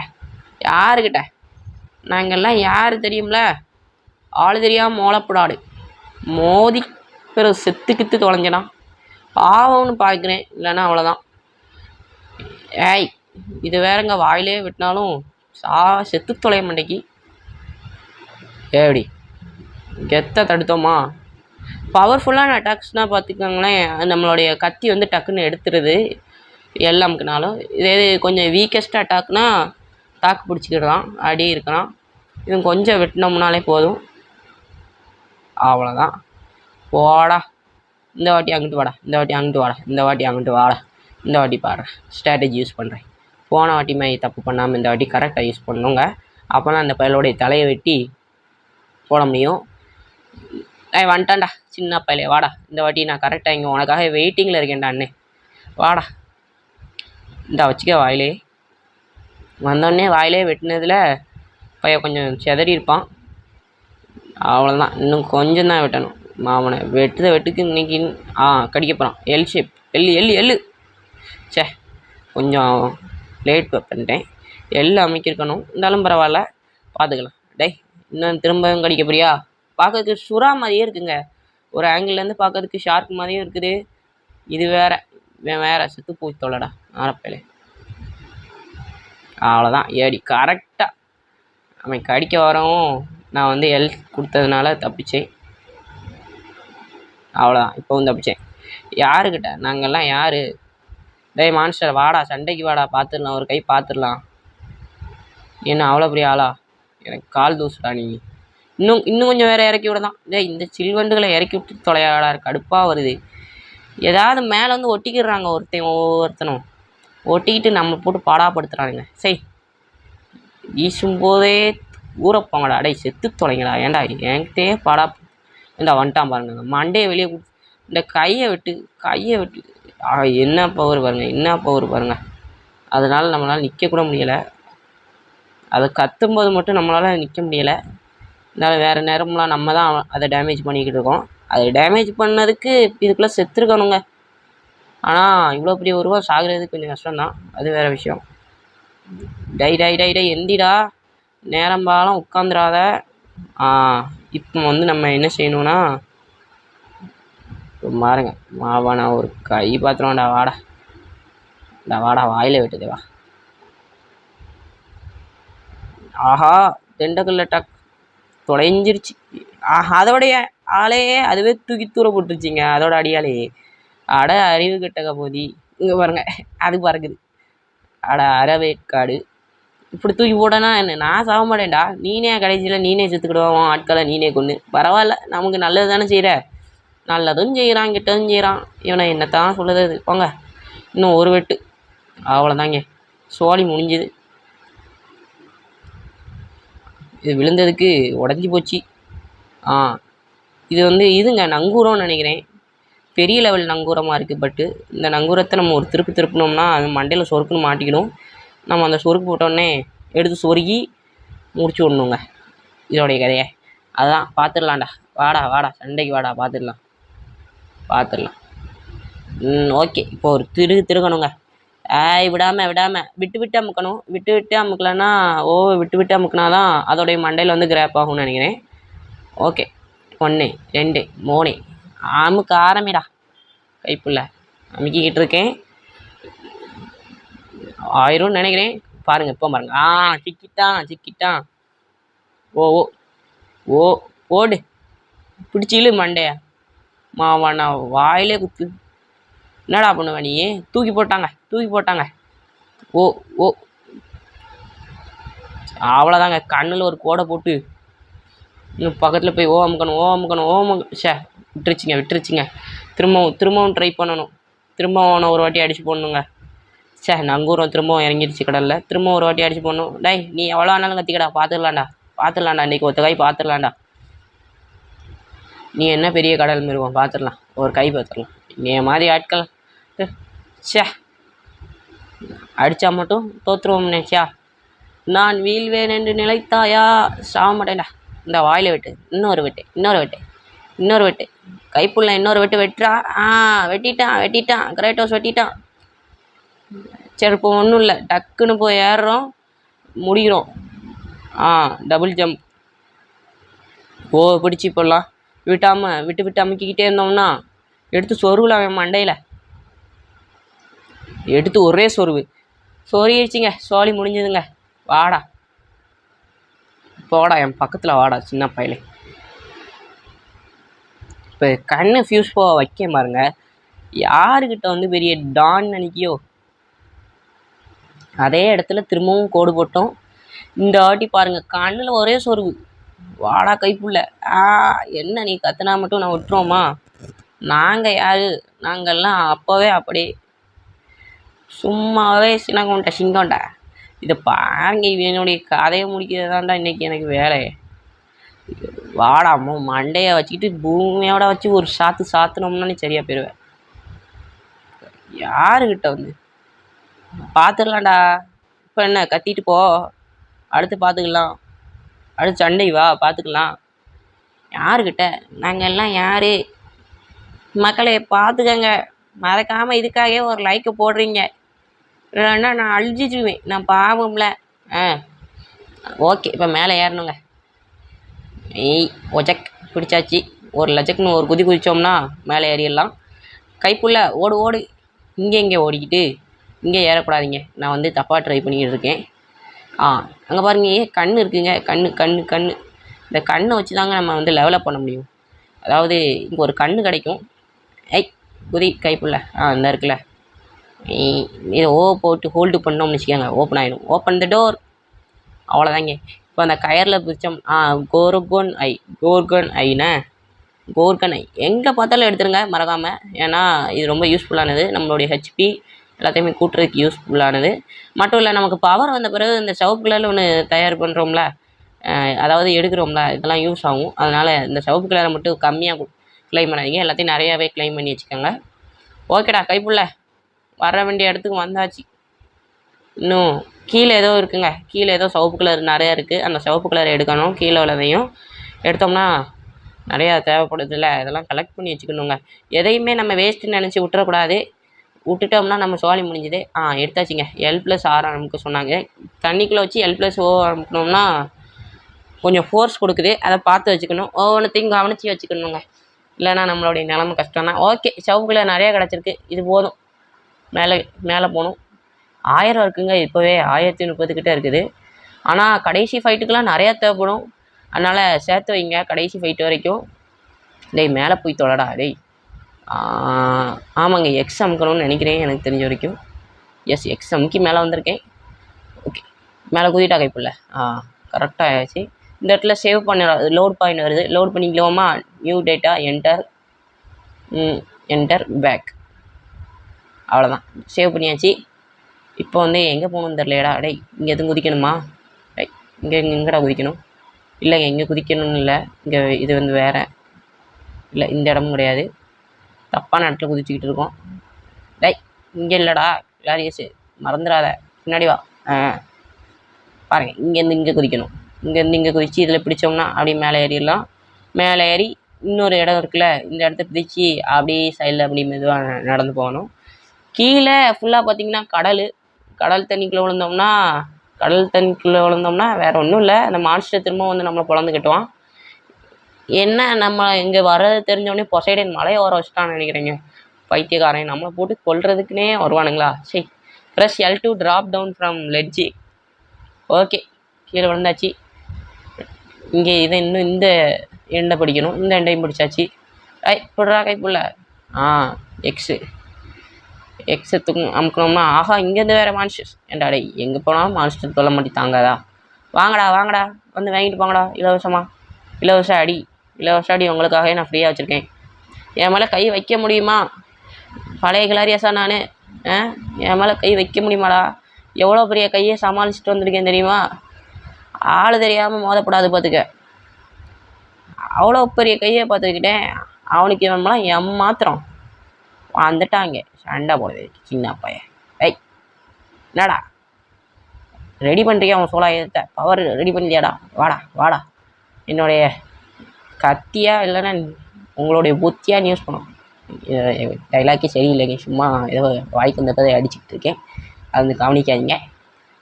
யாருக்கிட்ட? நாங்கள்லாம் யார் தெரியும்ல, ஆள் தெரியாமல் மோளப்படாடு மோதி பிறகு செத்துக்கித்து தொலைஞ்சனா பாவம்னு பார்க்குறேன், இல்லைன்னா அவ்வளோதான். ஏய் இது வேறங்க, வாயிலே வெட்டினாலும் செத்து தொலைய மண்டைக்கு. ஏடி கெத்த தடுத்தோமா? பவர்ஃபுல்லான அட்டாக்ஸ்னால் பார்த்துக்கோங்களேன், நம்மளுடைய கத்தி வந்து டக்குன்னு எடுத்துருது எல்லாமுக்குனாலும். இதே கொஞ்சம் வீக்கஸ்ட் அட்டாக்னா தாக்கு பிடிச்சிக்கிடலாம், அடி இருக்கலாம். இது கொஞ்சம் வெட்டினோம்னாலே போதும், அவ்வளோதான். போடா, இந்த வாட்டி அங்கிட்டு வாடா, இந்த வாட்டி பாடுறேன், ஸ்ட்ராட்டஜி யூஸ் பண்ணுறேன். போன வாட்டி மாதிரி தப்பு பண்ணாமல் இந்த வாட்டி கரெக்டாக யூஸ் பண்ணுங்க. அப்போ தான் அந்த பயலோடைய தலையை வெட்டி போட முடியும். வந்துட்டான்டா சின்ன பையலே, வாடா. இந்த வாட்டி நான் கரெக்டாக இங்கே உனக்காக வெயிட்டிங்கில் இருக்கேன்டா அண்ணே, வாடா. வச்சுக்க வாயிலே. வந்தோடனே வாயிலே வெட்டினதில் பையன் கொஞ்சம் செதறி இருப்பான், அவ்வளோதான். இன்னும் கொஞ்சம் தான் வெட்டணும். மாமனை வெட்டுக்கு இன்னைக்கு கடிக்க போகிறான். எல் ஷேப், எள்ளு. கொஞ்சம் லேட் பண்ணிட்டேன். எள்ளு அமைக்கிருக்கணும், இருந்தாலும் பரவாயில்ல, பார்த்துக்கலாம். டேய் இன்னும் திரும்பவும் கடிக்க போறியா? பார்க்கறதுக்கு சுறா மாதிரியே இருக்குங்க, ஒரு ஆங்கிள்லேருந்து பார்க்கறதுக்கு ஷார்க் மாதிரியும் இருக்குது. இது வேற செத்து போய் தொல்லடா நாரப்பையில. அவ்வளோதான், ஏடி கரெக்டாக அவன் கடிக்க வரவும் நான் வந்து எல் கொடுத்ததுனால தப்பிச்சேன். அவ்வளோதான், இப்போவும் தப்பிச்சேன். யாருக்கிட்ட? நாங்கள்லாம் யார்? டேய் மான்ஸ்டர் வாடா, சண்டைக்கு வாடா, பார்த்துடலாம், ஒரு கை பார்த்துடலாம். என்ன அவ்வளோ பெரிய ஆளா? எனக்கு கால் தூசுடா நீ. இன்னும் கொஞ்சம் வேறு இறக்கி விடதான். டேய் இந்த சில்வண்டுகளை இறக்கி விட்டு தொலையாடா, கடுப்பாக வருது. ஏதாவது மேலே வந்து ஒட்டிக்கிடுறாங்க ஒவ்வொருத்தனும், ஒட்டிக்கிட்டு நம்ம போட்டு பாடாப்படுத்துகிறானுங்க. சரி வீசும்போதே ஊறப்பாங்கடா, டேய் செத்து தொலைங்கடா. ஏன்டா என்கிட்டே பாடா ஏண்டா வந்துட்டான் பாருங்க, மண்டையை வெளியே இந்த கையை விட்டு என்ன பவர் பாருங்க. அதனால் நம்மளால் நிற்கக்கூட முடியலை. அதை கத்தும்போது மட்டும் நம்மளால் நிற்க முடியலை. அதனால் வேறு நேரம்லாம் நம்ம தான் அதை டேமேஜ் பண்ணிக்கிட்டு இருக்கோம். அதை டேமேஜ் பண்ணதுக்கு இதுக்குள்ளே செத்துருக்கணுங்க. ஆனால் இவ்வளோ பெரிய உருவம் சாகிறதுக்கு கொஞ்சம் கஷ்டம்தான், அது வேறு விஷயம். டை எந்திடா, நேரம்பாலம் உட்காந்துடாத. இப்போ வந்து நம்ம என்ன செய்யணும்னா, பாருங்க மாவானா ஒரு கை பார்த்துருவான்டா, வாடா வாயிலே வெட்டுது வா. ஆஹா தெண்டக்குள்ள டக் தொலைஞ்சிருச்சு. அதோடைய ஆளையே அதுவே தூக்கி தூர போட்டுருச்சிங்க, அதோட அடியாலேயே. அட அறிவு கெட்டக போதி, இங்கே பாருங்க அது பறக்குது. அட அறவேற்காடு, இப்படி தூக்கி போட்டேன்னா என்ன, நான் சாக மாட்டேன்டா. நீனே கடைசியில் நீனே செத்துக்கிடுவான், ஆட்களை நீனே கொண்டு. பரவாயில்ல, நமக்கு நல்லது தானே செய்கிற. நல்லதும் செய்கிறான், கெட்டதும் செய்கிறான். இவனை என்னத்தான் சொல்லுறது, போங்க. இன்னும் ஒரு வெட்டு, அவ்வளோதாங்க, சோழி முடிஞ்சுது. இது விழுந்ததுக்கு உடஞ்சி போச்சு. இது வந்து இதுங்க நங்கூரம்னு நினைக்கிறேன், பெரிய லெவல் நங்கூரமாக இருக்குது. பட்டு இந்த நங்கூரத்தை நம்ம ஒரு திருப்பினோம்னா அது மண்டையில் சொருக்குன்னு மாட்டிக்கணும். நம்ம அந்த சொருக்கு போட்டோடனே எடுத்து சொருகி முடிச்சு விடணுங்க. இதோடைய கதையை. அதான் பார்த்துடலாம்டா. வாடா வாடா சண்டைக்கு வாடா, பார்த்துடலாம். ஓகே. இப்போ ஒரு திருகணுங்க. விடாமல் விட்டு விட்டு அமுக்கணும். விட்டு அமுக்கலன்னா விட்டு அமுக்கினா தான் அதோடைய மண்டையில் வந்து கிராப் ஆகும்னு நினைக்கிறேன். ஓகே. 1 2 3 அமுக்க ஆரம்பிடா. கைப்புள்ள அமுக்கிக்கிட்டு இருக்கேன். ஆயிரும்னு நினைக்கிறேன். பாருங்கள் இப்போ பாருங்கள். சிக்கிட்டான். ஓ ஓடு, பிடிச்சி இழு மண்டைய. மாவாண்ணா வாயிலே குத்து. என்னடா பண்ணுவ நீ? தூக்கி போட்டாங்க. ஓ அவ்வளோதாங்க. கண்ணில் ஒரு கோடை போட்டு இன்னும் பக்கத்தில் போய் அமுக்கணும். விட்டுருச்சுங்க. திரும்பவும் ட்ரை பண்ணணும். திரும்பவும் ஒரு வாட்டி அடித்து போடணுங்க. நங்கூரம் திரும்பவும் இறங்கிடுச்சு கடலில். திரும்பவும் ஒரு வாட்டி அடித்து போடணும். டேய் நீ எவ்வளோ ஆனாலும் கத்திக்கடா, பார்த்துடலாம்டா. இன்றைக்கி ஒத்த கை பார்த்துடலாம்டா. நீ என்ன பெரிய கடல் மிருகம், பார்த்துடலாம். ஒரு கை பார்த்துடலாம். நீ மாதிரி ஆட்கள் அடித்தா மட்டும் தோற்றுருவோம் நினைச்சியா? நான் வீழ்வேன் என்று நிலைத்தாயா? சாக மாட்டேன்டா. இந்த வாயில் வெட்டு. இன்னொரு வெட்டு. கைப்புள்ள இன்னொரு வெட்டுறா. வெட்டிட்டான். கிரேட்டோஸ் வெட்டிட்டான். சரி, இப்போ ஒன்றும் இல்லை. டக்குன்னு போய் ஏறுறோம், முடிகிறோம். Double jump. பிடிச்சி போடலாம். விட்டு அமுக்கிக்கிட்டே இருந்தோம்னா எடுத்து சொருவில் அவன் மண்டையில் எடுத்து ஒரே சொருகிடுச்சிங்க. சோழி முடிஞ்சதுங்க. வாடா போடா, என் பக்கத்தில் வாடா சின்ன பையலே. இப்போ கண்ணை ஃபியூஸ் போக வைக்க பாருங்க. யாருக்கிட்ட வந்து பெரிய டான் நினைக்கியோ அதே இடத்துல திரும்பவும் கோடு போட்டோம். இந்த வாட்டி பாருங்கள், கண்ணில் ஒரே சொருவு. வாடா கைப்புள்ள. என்ன நீ கத்துனா மட்டும் நான் விட்டுருவோமா? நாங்கள் யார்? நாங்கள்லாம் அப்போவே அப்படியே சும்மாவே சிங்கோண்டா. இதை பாருங்க, என்னுடைய கதையை முடிக்கிறதாண்டா இன்றைக்கி எனக்கு வேலை. வாடாமோ மண்டையை வச்சுக்கிட்டு பூமியோட வச்சு ஒரு சாத்தினோம்னா சரியாக போயிடுவேன். யாருக்கிட்ட வந்து பார்த்துடலாம்டா. இப்போ என்ன கத்திட்டு போ, அடுத்து பார்த்துக்கலாம். அடுத்து சண்டை வா, பார்த்துக்கலாம். யாருக்கிட்ட? நாங்கள் எல்லாம் யார்? மக்களே பார்த்துக்கங்க. மறக்காமல் இதுக்காகவே ஒரு லைக்கை போடுறீங்க. இல்லைன்னா நான் அழிச்சிடுவேன். நான் பாவம்ல. ஓகே. இப்போ மேலே ஏறணுங்க. ஒஜக் பிடிச்சாச்சு. ஒரு லஜக்குன்னு ஒரு குதிச்சோம்னா மேலே ஏறிடலாம். கைப்புள்ள ஓடு. இங்கே ஓடிக்கிட்டு இங்கே ஏறக்கூடாதீங்க. நான் வந்து தப்பாக ட்ரை பண்ணிக்கிட்டு இருக்கேன். அங்கே பாருங்க, கண் இருக்குங்க. கண். இந்த கண்ணை வச்சு தாங்க நம்ம வந்து டெவலப் பண்ண முடியும். அதாவது இங்கே ஒரு கண் கிடைக்கும். குதி கைப்புள்ள. இந்த இருக்குல்ல, இதை போட்டு ஹோல்டு பண்ணோம்னு வச்சுக்கோங்க, ஓப்பன் ஆகிடும். Open the door. அவ்வளோதாங்க. இப்போ அந்த கயரில் பிடிச்சோம். கோர்கன் ஐ எங்கே பார்த்தாலும் எடுத்துருங்க மறக்காமல். ஏன்னா இது ரொம்ப யூஸ்ஃபுல்லானது. நம்மளுடைய ஹெச்பி எல்லாத்தையுமே கூட்டுறதுக்கு யூஸ்ஃபுல்லானது மட்டும் இல்லை. நமக்கு பவர் வந்த பிறகு இந்த சிவப்பு கலரில் ஒன்று தயார் பண்ணுறோம்ல, அதாவது எடுக்கிறோம்ல, இதெல்லாம் யூஸ் ஆகும். அதனால் இந்த சிவப்பு கலரை மட்டும் கம்மியாக க்ளைம் பண்ணாதீங்க. எல்லாத்தையும் நிறையாவே க்ளைம் பண்ணி வச்சுக்கோங்க. ஓகேடா கைப்புள்ள, வர வேண்டிய இடத்துக்கு வந்தாச்சு. இன்னும் கீழே ஏதோ இருக்குங்க. கீழே ஏதோ சிவப்பு கலர் நிறையா இருக்குது. அந்த சிவப்பு கலரை எடுக்கணும். கீழே உள்ளதையும் எடுத்தோம்னா நிறையா தேவைப்படுதில்ல, இதெல்லாம் கலெக்ட் பண்ணி வச்சுக்கணுங்க. எதையுமே நம்ம வேஸ்ட்டுன்னு நினச்சி விட்டுறக்கூடாது. விட்டுட்டோம்னா நம்ம சோழி முடிஞ்சுது. எடுத்தாச்சுங்க. L+R அமுக்க சொன்னாங்க. தண்ணிக்குள்ளே வச்சு L+O அமுக்கணும்னா கொஞ்சம் ஃபோர்ஸ் கொடுக்குது. அதை பார்த்து வச்சுக்கணும். ஒவ்வொன்றுத்தையும் கவனித்து வச்சுக்கணுங்க. இல்லைனா நம்மளுடைய நிலமை கஷ்டம் தான். ஓகே, சவுக்குள்ள நிறையா கிடச்சிருக்கு. இது போதும். மேலே போகணும். 1000 இருக்குங்க. இப்போவே 1030 கிட்டே இருக்குது. ஆனால் கடைசி ஃபைட்டுக்கெலாம் நிறையா தேவைப்படும். அதனால் சேர்த்து வைங்க கடைசி ஃபைட்டு வரைக்கும். டேய் மேலே போய் தொலைடா. டேய் ஆமாங்க, எக்ஸ் அமுக்கணும்னு நினைக்கிறேன் எனக்கு தெரிஞ்ச வரைக்கும். எஸ், எக்ஸ் அமுக்கி மேலே வந்திருக்கேன். ஓகே, மேலே குதிட்டா கைப்புள்ள. கரெக்டாக ஆயாச்சு. இந்த இடத்துல சேவ் பண்ண லோட் பாயிண்ட் வருது. லோட் பண்ணிக்கலாமா? New data enter back. அவ்வளோதான், சேவ் பண்ணியாச்சு. இப்போ வந்து எங்கே போகணுன்னு தெரியலையடா. டேய் இங்கே எதுவும் குதிக்கணுமா? டேய் எங்கடா குதிக்கணும்? இல்லைங்க, இங்கே குதிக்கணும்னு இல்லை. இங்கே இது வந்து வேறு இல்லை, இந்த இடமும் கிடையாது. தப்பான இடத்துல குதிச்சுக்கிட்டு இருக்கோம். டேய் இங்கே இல்லைடா, கிளாரியஸு மறந்துடாத. பின்னாடி வா. பாருங்கள், இங்கேருந்து இங்கே குதிக்கணும். இங்கேருந்து இங்கே குதிச்சு இதில் பிடிச்சோம்னா அப்படியே மேலே ஏறிடலாம். மேலே ஏறி இன்னொரு இடம் இருக்குல்ல, இந்த இடத்த பிடிச்சி அப்படியே சைடில் அப்படியே மெதுவாக நடந்து போகணும். கீழே ஃபுல்லாக பார்த்தீங்கன்னா கடல் தண்ணிக்குள்ளே விழுந்தோம்னா வேறு ஒன்றும் இல்லை, அந்த மான்ஸ்டர் திரும்ப வந்து நம்மளை பொழந்து கட்டுவான். என்ன நம்ம இங்கே வர்றது தெரிஞ்சோடனே பொசைடன் மலையை வர வச்சுட்டான்னு நினைக்கிறேங்க. பைத்தியக்காரன் நம்மளை போட்டு கொல்றதுக்குன்னே வருவானுங்களா? சரி, press L2 drop down from ledge. Okay, கீழே விழுந்தாச்சு. இங்கே இன்னும் இந்த எண்டை பிடிக்கணும். இந்த எண்டையும் பிடிச்சாச்சு. போடுறா கைப்புள்ள. எக்ஸு அமுக்கணும்னா ஆஹா, இங்கேருந்து வேறு மான்ஸ்டர்ஸ். ஏண்டா டே, எங்கே போனாலும் மான்ஸ்டர் தொல்ல மாட்டி தாங்காதா? வாங்கடா வந்து வாங்கிட்டு போங்கடா. இலவச அடி உங்களுக்காகவே நான் ஃப்ரீயாக வச்சுருக்கேன். என் மேலே கை வைக்க முடியுமா பழைய கிளாரியாஸா? நான் என் மேலே கை வைக்க முடியுமாடா? எவ்வளோ பெரிய கையை சமாளிச்சுட்டு வந்திருக்கேன் தெரியுமா? ஆள் தெரியாமல் மோதப்படாது பார்த்துக்க. அவ்வளோ பெரிய கையை பார்த்துக்கிட்டேன். அவனுக்கு இவன்லாம் மாத்திரம் வந்துட்டாங்க சண்டை போடுது சின்ன பையன். என்னடா ரெடி பண்ணுறியா? அவன் சோலாயத்தை பவர் ரெடி பண்ணியாடா? வாடா என்னுடைய கத்தியா இல்லைன்னா உங்களுடைய புத்தியான்னு யூஸ் பண்ணும். டைலாக்கே சரியில்லைங்க, சும்மா ஏதோ வாய்க்கு வந்தப்பதை அடிச்சுக்கிட்டு இருக்கேன், அது வந்து கவனிக்காதீங்க.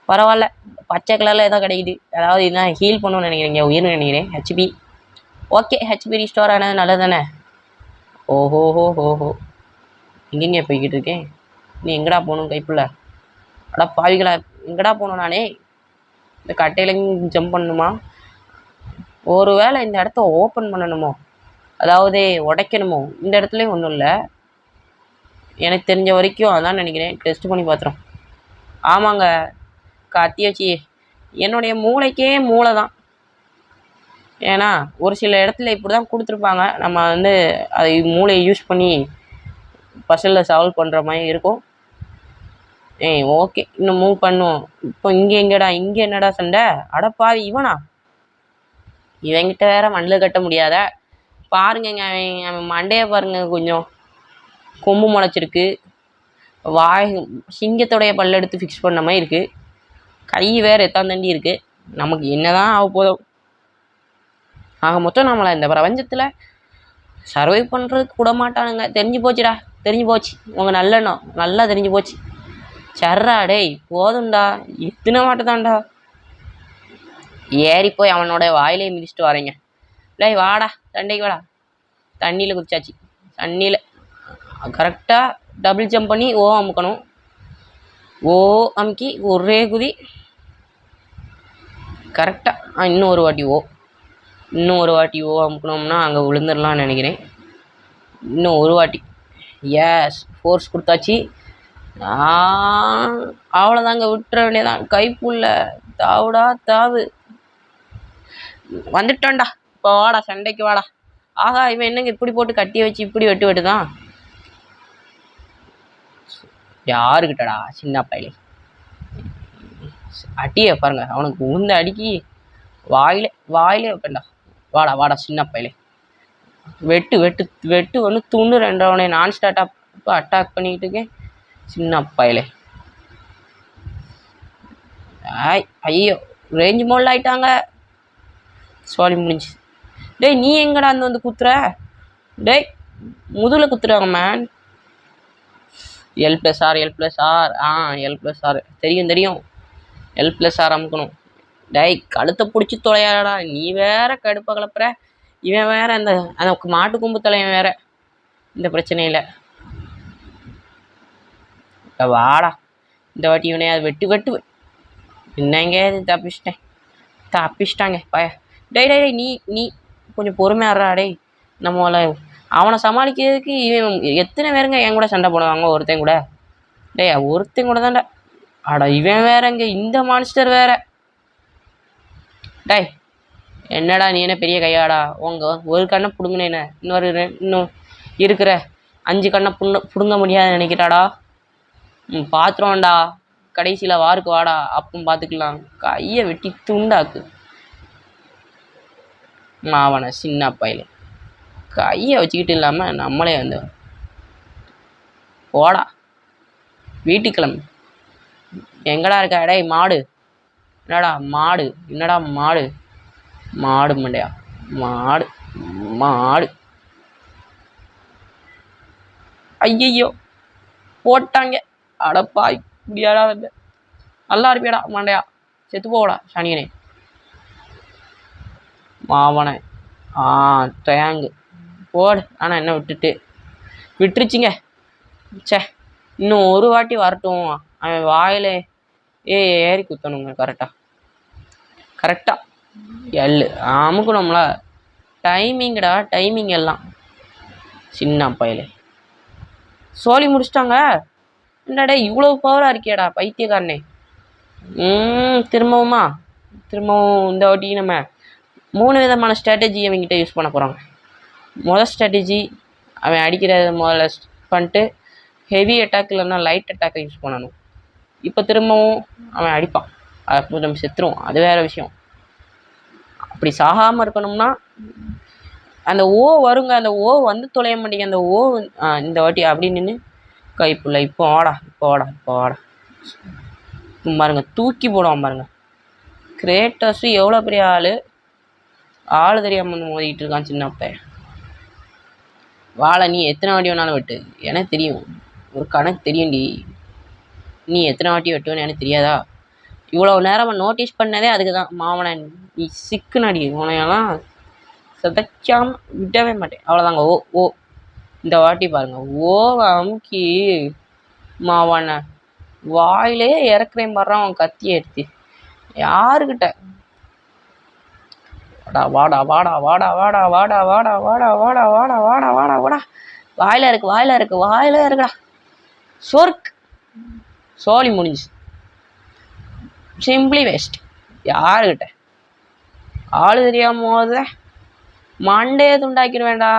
பரவாயில்ல, பச்சை கலரில் ஏதோ கிடைக்குது. அதாவது இதுதான் ஹீல் பண்ணணும்னு நினைக்கிறீங்க, உயிர்னு நினைக்கிறேன். ஹெச்பி ஓகே, ஹெச்பி ரீஸ்டோர் ஆனது நல்லது தானே. ஓஹோ எங்கெங்கே போய்கிட்டு இருக்கேன்? நீ எங்கடா போகணும் கைப்புள்ள? அடா பாவிகளா, எங்கடா போகணும்? நானே இந்த கட்டையிலேருந்து ஜம்ப் பண்ணணுமா? ஒரு வேளை இந்த இடத்த ஓப்பன் பண்ணணுமோ, அதாவது உடைக்கணுமோ? இந்த இடத்துலையும் ஒன்றும் இல்லை எனக்கு தெரிஞ்ச வரைக்கும், அதான் நினைக்கிறேன். டெஸ்ட் பண்ணி பார்த்துறோம். ஆமாங்க, கத்தி வச்சு என்னுடைய மூளைக்கே மூளை தான். ஏன்னா ஒரு சில இடத்துல இப்படி தான் கொடுத்துருப்பாங்க, நம்ம வந்து அதை மூளையை யூஸ் பண்ணி பசிலில் சால்வ் பண்ணுற மாதிரி இருக்கும். ஓகே, இன்னும் மூவ் பண்ணுவோம். இப்போ இங்கே என்னடா சண்டை? அடப்பாவி, இவனா? இவங்கிட்ட வேற மண்ணில் கட்ட முடியாத பாருங்கங்க. அவன் மண்டையை பாருங்க, கொஞ்சம் கொம்பு முளைச்சிருக்கு. வாய் சிங்கத்தோடைய பல்ல எடுத்து ஃபிக்ஸ் பண்ண மாதிரி இருக்குது. கை வேறு எத்தாந்தண்டி இருக்குது. நமக்கு என்னதான் ஆக போதும். ஆக மொத்தம் நம்மளை இந்த பிரபஞ்சத்தில் சர்வை பண்ணுறதுக்கு கூட மாட்டானுங்க. தெரிஞ்சு போச்சு உங்கள் நல்லெண்ணம் நல்லா தெரிஞ்சு போச்சு. சர்ரா டேய், போதும்டா, இத்தனை மாட்டதான்டா. ஏறி போய் அவனோட வாயிலே மிதிச்சுட்டு வரேங்க. டேய் வாடா, சண்டைக்கு வாடா. தண்ணியில் குதிச்சாச்சு. தண்ணியில் கரெக்டாக டபுள் ஜம்ப் பண்ணி அமுக்கணும். அமுக்கி ஒரே குதி கரெக்டாக. இன்னும் ஒரு வாட்டி அமுக்கணும்னா அங்கே விழுந்துடலான்னு நினைக்கிறேன். இன்னும் ஒரு வாட்டி எஸ் ஃபோர்ஸ் கொடுத்தாச்சு. அவ்வளோதாங்க, விட்டுற வேண்டியதான். கைப்புள்ள தாவு வந்துட்டோண்டா. இப்போ வாடா, சண்டைக்கு வாடா. ஆகா, இவன் என்னங்க இப்படி போட்டு கட்டி வச்சு இப்படி வெட்டுதான்? யாருக்கிட்டடா சின்ன பையலே? அட்டியை பாருங்க, அவனுக்கு உந்த அடிக்கி வாயிலே வைப்பேன்டா. வாடா சின்ன பையலே. வெட்டு ஒன்று துண்ணு ரெண்டவனே நான் ஸ்டார்ட்டாக அட்டாக் பண்ணிக்கிட்டு இருக்கேன் சின்ன பையலே. ஐயோ, ரேஞ்ச் மோடில் ஆயிட்டாங்க. சாரி, முடிஞ்சு. டேய், நீ எங்கடா வந்து குத்துற? டேய், முதுகில் குத்துறாங்க மேன். L+R L+R தெரியும். L+R அமுக்கணும். டேய், கழுத்தை பிடிச்சி தொலையாடா. நீ வேற கடுப்பை கலப்புற. இவன் வேற அந்த மாட்டு கொம்பு தலைவன் வேற இந்த பிரச்சனையில். வாடா, இந்த வாட்டி இவனே அது வெட்டு. என்னங்க இது தப்பிச்சிட்டாங்க பய. டேய் நீ கொஞ்சம் பொறுமையாடுறா. டேய், நம்மளை அவனை சமாளிக்கிறதுக்கு இவன் எத்தனை பேருங்க என் கூட சண்டை போடுவாங்க? ஒருத்தன் கூட தான்டா. அடா, இவன் வேறங்க, இந்த மான்ஸ்டர் வேற. டேய், என்னடா நீ என்ன பெரிய கையாடா? ஒரு கண்ணை பிடுங்கினேன்னு இன்னும் இருக்கிற 5 கண்ணை பிடுங்க முடியாதுன்னு நினைக்கிறாடா. பார்த்துருவான்டா, கடைசியில் வாருக்கு வாடா, அப்பவும் பார்த்துக்கலாம். கையை வெட்டி துண்டாக்கு அவனை சின்ன பையில. கையை வச்சுக்கிட்டு இல்லாமல் நம்மளே வந்து போடா வீட்டுக்கு கிளம்பு. எங்கடா இருக்க? டேய் மாடு, என்னடா மாடு? மாடு மண்டையா, மாடு மாடு. ஐயையோ போட்டாங்க. அடப்பாய் முடியாடா வந்து நல்லா இருப்பியாடா மண்டையா, செத்து போகடா சனியனே மாவனை. ட்ரையாங்கு போடு. ஆனால் என்ன விட்டுருச்சுங்க. சே, இன்னும் ஒரு வாட்டி வரட்டும். அவன் வாயில் ஏறி குத்தணுங்க. கரெக்டாக எல்லு அமுக்கணும்ல. டைமிங்கடா, டைமிங் எல்லாம். சின்ன பையலே சோழி முடிச்சிட்டாங்க. என்னடா இவ்வளோ பவராக இருக்கியாடா பைத்தியக்காரனே. திரும்பவும் இந்த வாட்டி நம்ம 3 விதமான ஸ்ட்ராட்டஜி அவங்ககிட்ட யூஸ் பண்ண போகிறாங்க. முதல் ஸ்ட்ராட்டஜி, அவன் அடிக்கிறத முதல்ல பண்ணிட்டு ஹெவி அட்டாக் இல்லைன்னா லைட் அட்டாக்கை யூஸ் பண்ணணும். இப்போ திரும்பவும் அவன் அடிப்பான், அப்போ நம்ம செத்துருவோம். அது வேறு விஷயம். அப்படி சாகாமல் இருக்கணும்னா அந்த ஓ வருங்க. அந்த ஓ வந்து தொலைய மாட்டேங்க. அந்த ஓ இந்த வாட்டி அப்படி நின்று கைப்புள்ள இப்போ வாடா பாருங்க, தூக்கி போடுவான் பாருங்க. கிரேட்டஸு எவ்வளோ பெரிய ஆள் தெரியாமல் மோதிக்கிட்டு இருக்கான் சின்ன பையன். வாழை நீ எத்தனை வாட்டி வேணாலும் வெட்டு, எனக்கு தெரியும். ஒரு கணக்கு தெரியும்டி. நீ எத்தனை வாட்டி வெட்டுவேன்னு எனக்கு தெரியாதா? இவ்வளோ நேரம் நோட்டீஸ் பண்ணதே அதுக்கு தான். மாவனை நீ சிக்குனடி, உனையெல்லாம் சதைக்காமல் விடவே மாட்டேன். அவ்வளோதாங்க. ஓ இந்த வாட்டி பாருங்க, ஓவை அமுக்கி மாவனை வாயிலே இறக்குறேன் பாடுறான் அவன் கத்தியை எடுத்து. யாருக்கிட்ட வாடா வாயில இருக்குடா சொர்க். சோழி முடிஞ்சு. Simply waste. யாருக்கிட்ட ஆளு தெரியாம போத மண்டையை துண்டாக்கிடுவேண்டா.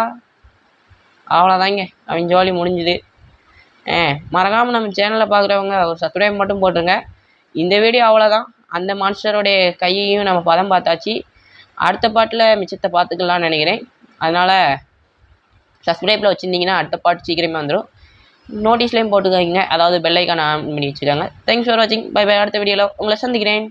அவ்வளோதாங்க, அவன் ஜோலி முடிஞ்சுது. மறக்காமல் நம்ம சேனலில் பார்க்குறவங்க ஒரு சப்ஸ்கிரைப் மட்டும் போட்டுருங்க. இந்த வீடியோ அவ்வளோதான். அந்த மான்ஸ்டருடைய கையையும் நம்ம பதம் பார்த்தாச்சு. அடுத்த பாட்டில் மிச்சத்தை பார்த்துக்கலான்னு நினைக்கிறேன். அதனால் சப்ஸ்கிரைப்பில் வச்சுருந்தீங்கன்னா அடுத்த பாட்டு சீக்கிரமே வந்துடும். நோட்டீஸ்லேயும் போட்டுக்கோங்க, அதாவது பெல் ஐக்கான் ஆன் பண்ணி வச்சுக்கோங்க. தேங்க்ஸ் ஃபார் வாட்சிங். பை. அடுத்த வீடியோவில் உங்களை சந்திக்கிறேன்.